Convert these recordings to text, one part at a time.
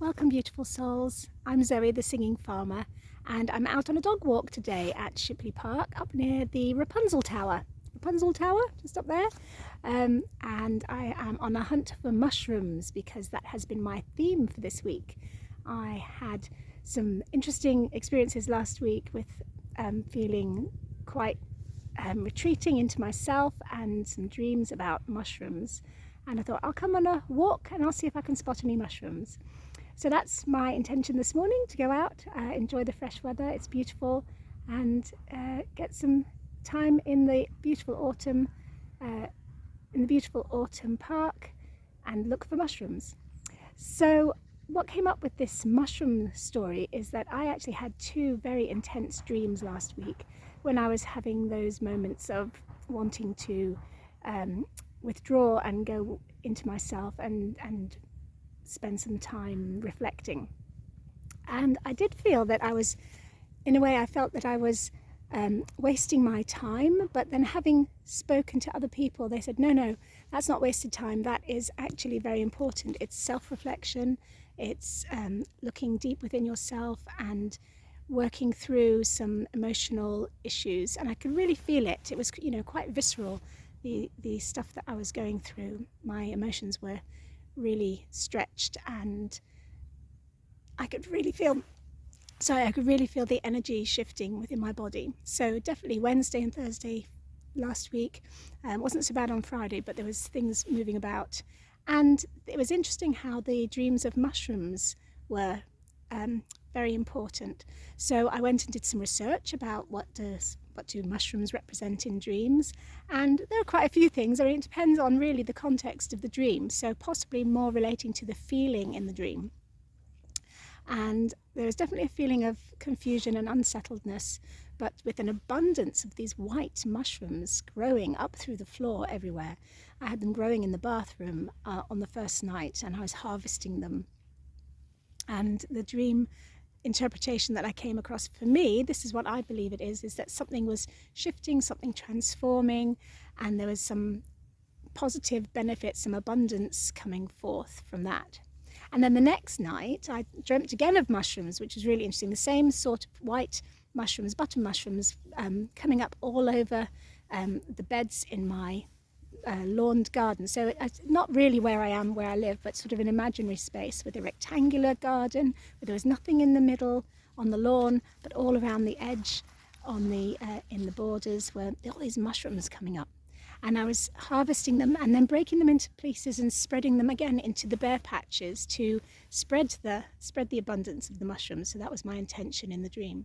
Welcome, beautiful souls. I'm Zoe, the singing farmer, and I'm out on a dog walk today at Shipley Park up near the Rapunzel Tower. Rapunzel Tower, just up there. And I am on a hunt for mushrooms because that has been my theme for this week. I had some interesting experiences last week with feeling quite retreating into myself and some dreams about mushrooms. And I thought I'll come on a walk and I'll see if I can spot any mushrooms. So that's my intention this morning, to go out, enjoy the fresh weather, it's beautiful, and get some time in the beautiful autumn park and look for mushrooms. So what came up with this mushroom story is that I actually had two very intense dreams last week when I was having those moments of wanting to withdraw and go into myself and spend some time reflecting. And I did feel that I was, in a way, I felt that I was wasting my time, but then having spoken to other people, they said, no, that's not wasted time. That is actually very important. It's self-reflection. It's looking deep within yourself and working through some emotional issues. And I could really feel it. It was, quite visceral, the stuff that I was going through. My emotions were really stretched, and I could really feel the energy shifting within my body. So definitely Wednesday and Thursday last week. Wasn't so bad on Friday, but there was things moving about, and it was interesting how the dreams of mushrooms were very important. So I went and did some research about what do mushrooms represent in dreams, and there are quite a few things. I mean, it depends on really the context of the dream, so possibly more relating to the feeling in the dream. And there is definitely a feeling of confusion and unsettledness, but with an abundance of these white mushrooms growing up through the floor everywhere. I had them growing in the bathroom on the first night, and I was harvesting them. And the dream interpretation that I came across, for me, this is what I believe it is that something was shifting, something transforming, and there was some positive benefits, some abundance coming forth from that. And then the next night I dreamt again of mushrooms, which was really interesting. The same sort of white mushrooms, button mushrooms, coming up all over the beds in my lawned garden. So it's not really where I live, but sort of an imaginary space with a rectangular garden where there was nothing in the middle on the lawn, but all around the edge on the in the borders were all these mushrooms coming up. And I was harvesting them and then breaking them into pieces and spreading them again into the bare patches to spread the abundance of the mushrooms. So that was my intention in the dream.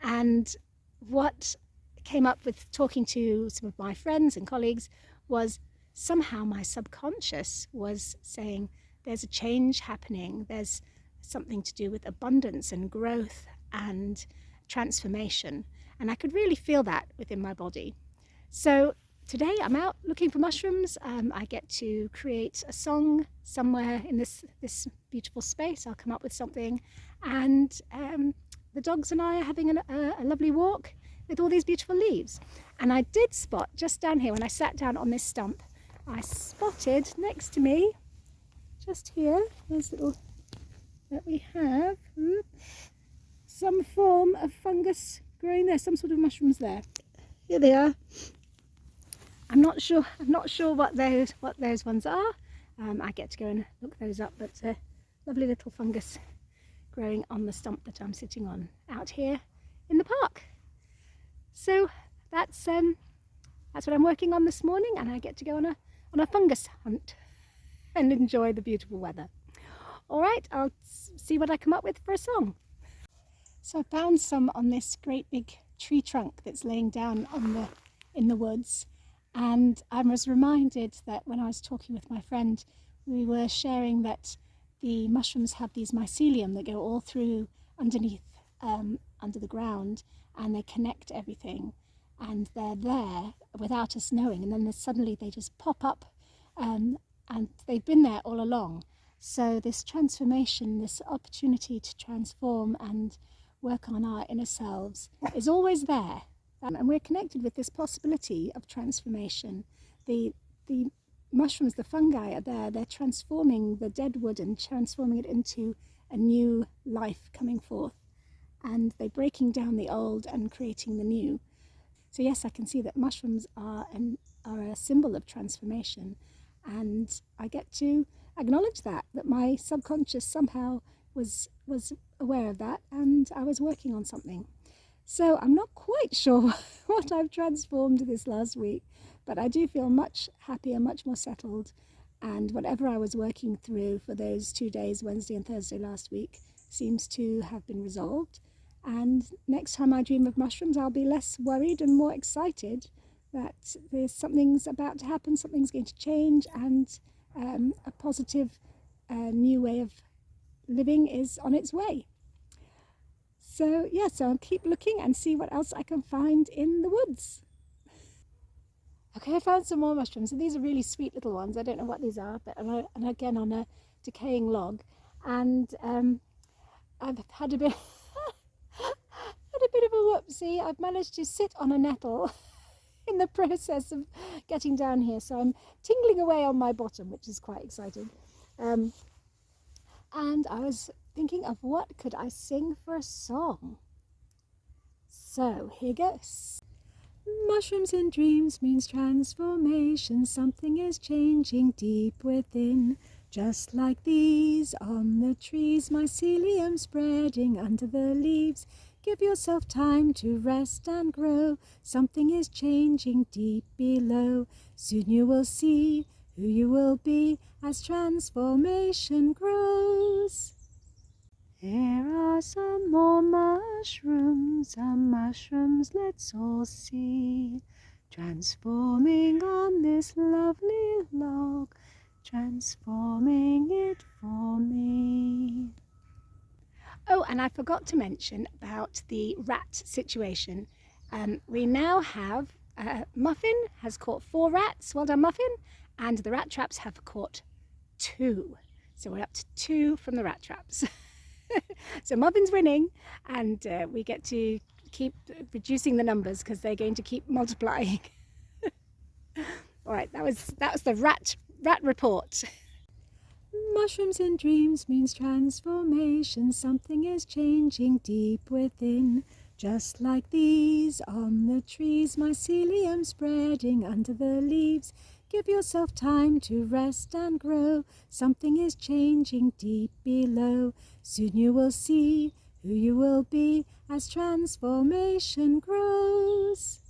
And what came up with talking to some of my friends and colleagues was somehow my subconscious was saying there's a change happening, there's something to do with abundance and growth and transformation, and I could really feel that within my body. So today I'm out looking for mushrooms. I get to create a song somewhere in this beautiful space. I'll come up with something, and the dogs and I are having a lovely walk with all these beautiful leaves. And I did spot just down here, when I sat down on this stump, I spotted next to me, just here, there's little that we have, some form of fungus growing there, some sort of mushrooms there. Here they are. I'm not sure what those ones are. I get to go and look those up, but lovely little fungus growing on the stump that I'm sitting on out here in the park. So that's what I'm working on this morning, and I get to go on a fungus hunt and enjoy the beautiful weather. All right, I'll see what I come up with for a song. So I found some on this great big tree trunk that's laying down in the woods, and I was reminded that when I was talking with my friend, we were sharing that the mushrooms have these mycelium that go all through underneath, under the ground, and they connect everything, and they're there without us knowing, and then suddenly they just pop up, and they've been there all along. So this transformation, this opportunity to transform and work on our inner selves is always there, and we're connected with this possibility of transformation. The mushrooms, the fungi are there. They're transforming the dead wood and transforming it into a new life coming forth. And they're breaking down the old and creating the new. So yes, I can see that mushrooms are a symbol of transformation. And I get to acknowledge that my subconscious somehow was aware of that, and I was working on something. So I'm not quite sure what I've transformed this last week, but I do feel much happier, much more settled. And whatever I was working through for those 2 days, Wednesday and Thursday last week, seems to have been resolved. And next time I dream of mushrooms, I'll be less worried and more excited that there's something's about to happen, something's going to change, and a positive new way of living is on its way. So yeah, so I'll keep looking and see what else I can find in the woods. Okay, I found some more mushrooms, and these are really sweet little ones. I don't know what these are, but and again on a decaying log, and I've had a bit had a bit of a whoopsie. I've managed to sit on a nettle in the process of getting down here, so I'm tingling away on my bottom, which is quite exciting. And I was thinking of what could I sing for a song. So here goes. Mushrooms in dreams means transformation. Something is changing deep within. Just like these on the trees, mycelium spreading under the leaves. Give yourself time to rest and grow. Something is changing deep below. Soon you will see who you will be as transformation grows. Here are some more mushrooms, let's all see. Transforming on this lovely log, transforming it for me. Oh, and I forgot to mention about the rat situation. We now have, Muffin has caught 4 rats, well done Muffin, and the rat traps have caught 2. So we're up to 2 from the rat traps. So Muffin's winning, and we get to keep reducing the numbers because they're going to keep multiplying. All right, that was the rat report. Mushrooms in dreams means transformation. Something is changing deep within. Just like these on the trees, mycelium spreading under the leaves. Give yourself time to rest and grow. Something is changing deep below. Soon you will see who you will be as transformation grows.